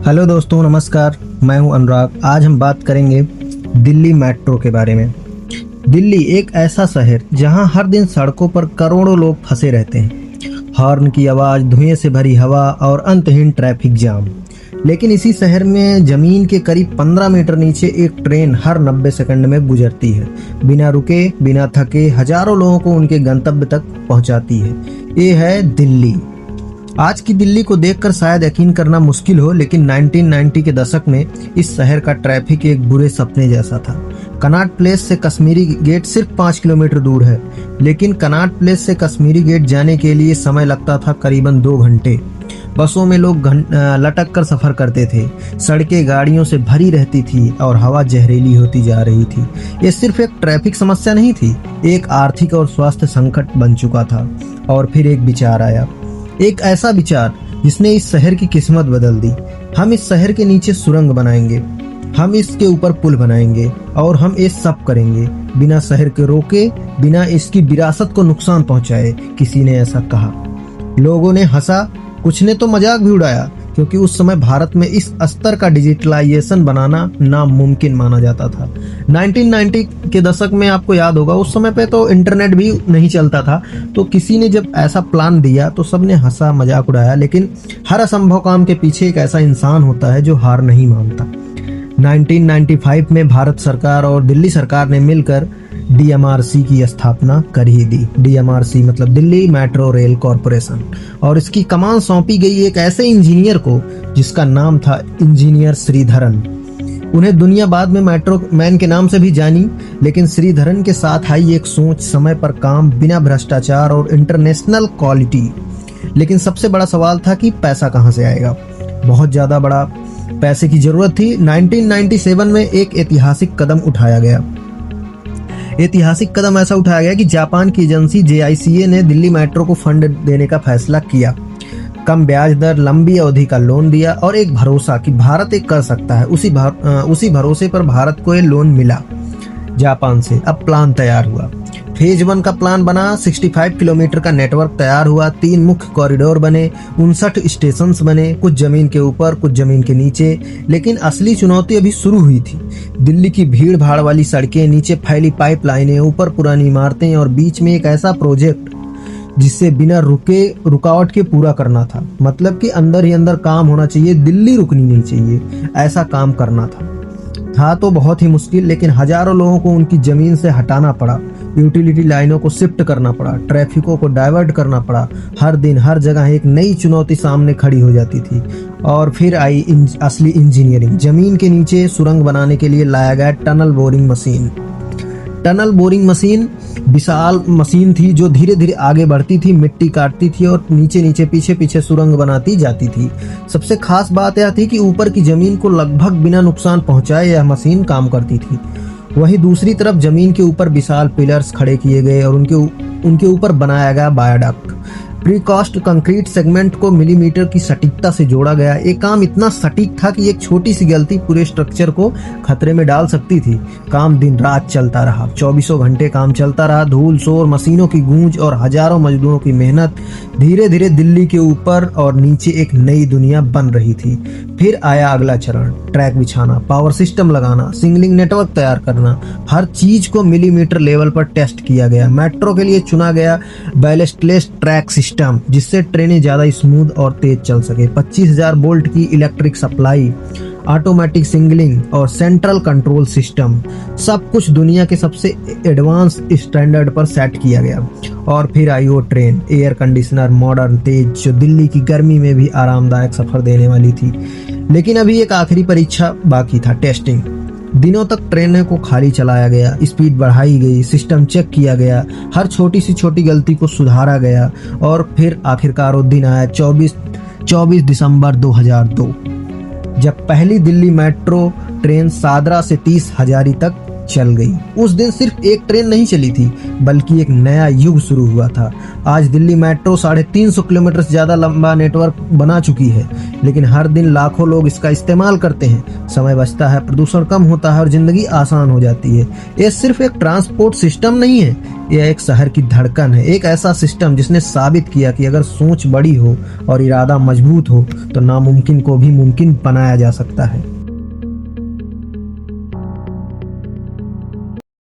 Hello दोस्तों, नमस्कार। मैं हूं अनुराग। आज हम बात करेंगे दिल्ली मेट्रो के बारे में। दिल्ली एक ऐसा शहर जहां हर दिन सड़कों पर करोड़ों लोग फंसे रहते हैं। हॉर्न की आवाज़, धुएं से भरी हवा और अंतहीन ट्रैफिक जाम। लेकिन इसी शहर में ज़मीन के करीब 15 मीटर नीचे एक ट्रेन हर 90 सेकंड में गुजरती है। बिना रुके, बिना थके हजारों लोगों को उनके गंतव्य तक पहुंचाती है। ये है दिल्ली। आज की दिल्ली को देखकर शायद यकीन करना मुश्किल हो, लेकिन 1990 के दशक में इस शहर का ट्रैफिक एक बुरे सपने जैसा था। कनॉट प्लेस से कश्मीरी गेट सिर्फ 5 किलोमीटर दूर है, लेकिन कनॉट प्लेस से कश्मीरी गेट जाने के लिए समय लगता था करीबन 2 घंटे। बसों में लोग लटक कर सफर करते थे। सड़कें गाड़ियों से भरी रहती थी और हवा जहरीली होती जा रही थी। ये सिर्फ एक ट्रैफिक समस्या नहीं थी, एक आर्थिक और स्वास्थ्य संकट बन चुका था। और फिर एक विचार आया, एक ऐसा विचार जिसने इस शहर की किस्मत बदल दी। हम इस शहर के नीचे सुरंग बनाएंगे, हम इसके ऊपर पुल बनाएंगे और हम ये सब करेंगे बिना शहर के रोके, बिना इसकी विरासत को नुकसान पहुंचाए। किसी ने ऐसा कहा, लोगों ने हंसा, कुछ ने तो मजाक भी उड़ाया, क्योंकि उस समय भारत में इस स्तर का डिजिटलाइजेशन बनाना नामुमकिन माना जाता था। 1990 के दशक में आपको याद होगा, उस समय पे तो इंटरनेट भी नहीं चलता था। तो किसी ने जब ऐसा प्लान दिया तो सबने हंसा, मजाक उड़ाया, लेकिन हर असंभव काम के पीछे एक ऐसा इंसान होता है जो हार नहीं मानता। 1995 में भारत सरकार और दिल्ली सरकार ने मिलकर डीएमआरसी की स्थापना कर ही दी। डीएमआरसी मतलब दिल्ली मेट्रो रेल कॉरपोरेशन। और इसकी कमान सौंपी गई एक ऐसे इंजीनियर को जिसका नाम था इंजीनियर श्रीधरन। उन्हें दुनिया बाद में मेट्रो मैन के नाम से भी जानी, लेकिन श्रीधरन के साथ आई एक सोच, समय पर काम, बिना भ्रष्टाचार और इंटरनेशनल क्वालिटी। लेकिन सबसे बड़ा सवाल था कि पैसा कहाँ से आएगा। बहुत ज़्यादा बड़ा पैसे की जरूरत थी। 1997 में एक ऐतिहासिक कदम उठाया गया। ऐतिहासिक कदम ऐसा उठाया गया कि जापान की एजेंसी JICA ने दिल्ली मेट्रो को फंड देने का फैसला किया। कम ब्याज दर, लंबी अवधि का लोन दिया और एक भरोसा कि भारत एक कर सकता है। उसी भरोसे पर भारत को ये लोन मिला जापान से। अब प्लान तैयार हुआ। फेज 1 का प्लान बना। 65 किलोमीटर का नेटवर्क तैयार हुआ। 3 मुख्य कॉरिडोर बने, 59 स्टेशंस बने, कुछ जमीन के ऊपर, कुछ जमीन के नीचे। लेकिन असली चुनौती अभी शुरू हुई थी। दिल्ली की भीड़ भाड़ वाली सड़कें, नीचे फैली पाइपलाइनें, ऊपर पुरानी इमारतें और बीच में एक ऐसा प्रोजेक्ट जिससे बिना रुकावट के पूरा करना था। मतलब कि अंदर ही अंदर काम होना चाहिए, दिल्ली रुकनी नहीं चाहिए, ऐसा काम करना था तो बहुत ही मुश्किल। लेकिन हजारों लोगों को उनकी जमीन से हटाना पड़ा, यूटिलिटी लाइनों को शिफ्ट करना पड़ा, ट्रैफिकों को डाइवर्ट करना पड़ा। हर दिन हर जगह एक नई चुनौती सामने खड़ी हो जाती थी। और फिर आई असली इंजीनियरिंग। जमीन के नीचे सुरंग बनाने के लिए लाया गया tunnel boring machine. Tunnel boring machine विशाल मशीन थी जो धीरे धीरे आगे बढ़ती थी, मिट्टी काटती थी और नीचे नीचे पीछे पीछे सुरंग बनाती जाती थी। सबसे खास बात यह थी कि ऊपर की जमीन को लगभग बिना नुकसान पहुंचाए यह मशीन काम करती थी। वहीं दूसरी तरफ जमीन के ऊपर विशाल पिलर्स खड़े किए गए और उनके ऊपर बनाया गया वायडक्ट। प्रीकास्ट कंक्रीट सेगमेंट को मिलीमीटर की सटीकता से जोड़ा गया। ये काम इतना सटीक था कि एक छोटी सी गलती पूरे स्ट्रक्चर को खतरे में डाल सकती थी। काम दिन रात चलता रहा, 24 घंटे काम चलता रहा। धूल, शोर, मशीनों की गूंज और हजारों मजदूरों की मेहनत। धीरे धीरे दिल्ली के ऊपर और नीचे एक नई दुनिया बन रही थी। फिर आया अगला चरण, ट्रैक बिछाना, पावर सिस्टम लगाना, सिग्नलिंग नेटवर्क तैयार करना। हर चीज को मिलीमीटर लेवल पर टेस्ट किया गया। मेट्रो के लिए चुना गया बैलेस्टलेस ट्रैक सिस्टम, जिससे ट्रेनें ज्यादा स्मूथ और तेज चल सके। 25,000 वोल्ट की इलेक्ट्रिक सप्लाई, ऑटोमेटिक सिग्नलिंग और सेंट्रल कंट्रोल सिस्टम, सब कुछ दुनिया के सबसे एडवांस स्टैंडर्ड पर सेट किया गया। और फिर आई वो ट्रेन, एयर कंडीशनर, मॉडर्न, तेज, जो दिल्ली की गर्मी में भी आरामदायक सफर देने वाली थी। लेकिन अभी एक आखिरी परीक्षा बाकी था, टेस्टिंग। दिनों तक ट्रेनों को खाली चलाया गया, स्पीड बढ़ाई गई, सिस्टम चेक किया गया, हर छोटी सी छोटी गलती को सुधारा गया। और फिर आखिरकार वो दिन आया, 24 दिसंबर 2002, जब पहली दिल्ली मेट्रो ट्रेन सादरा से 30 हजारी तक चल गई। उस दिन सिर्फ एक ट्रेन नहीं चली थी, बल्कि एक नया युग शुरू हुआ था। आज दिल्ली मेट्रो 350 किलोमीटर से ज़्यादा लंबा नेटवर्क बना चुकी है, लेकिन हर दिन लाखों लोग इसका इस्तेमाल करते हैं। समय बचता है, प्रदूषण कम होता है और ज़िंदगी आसान हो जाती है। ये सिर्फ एक ट्रांसपोर्ट सिस्टम नहीं है, यह एक शहर की धड़कन है। एक ऐसा सिस्टम जिसने साबित किया कि अगर सोच बड़ी हो और इरादा मजबूत हो तो नामुमकिन को भी मुमकिन बनाया जा सकता है।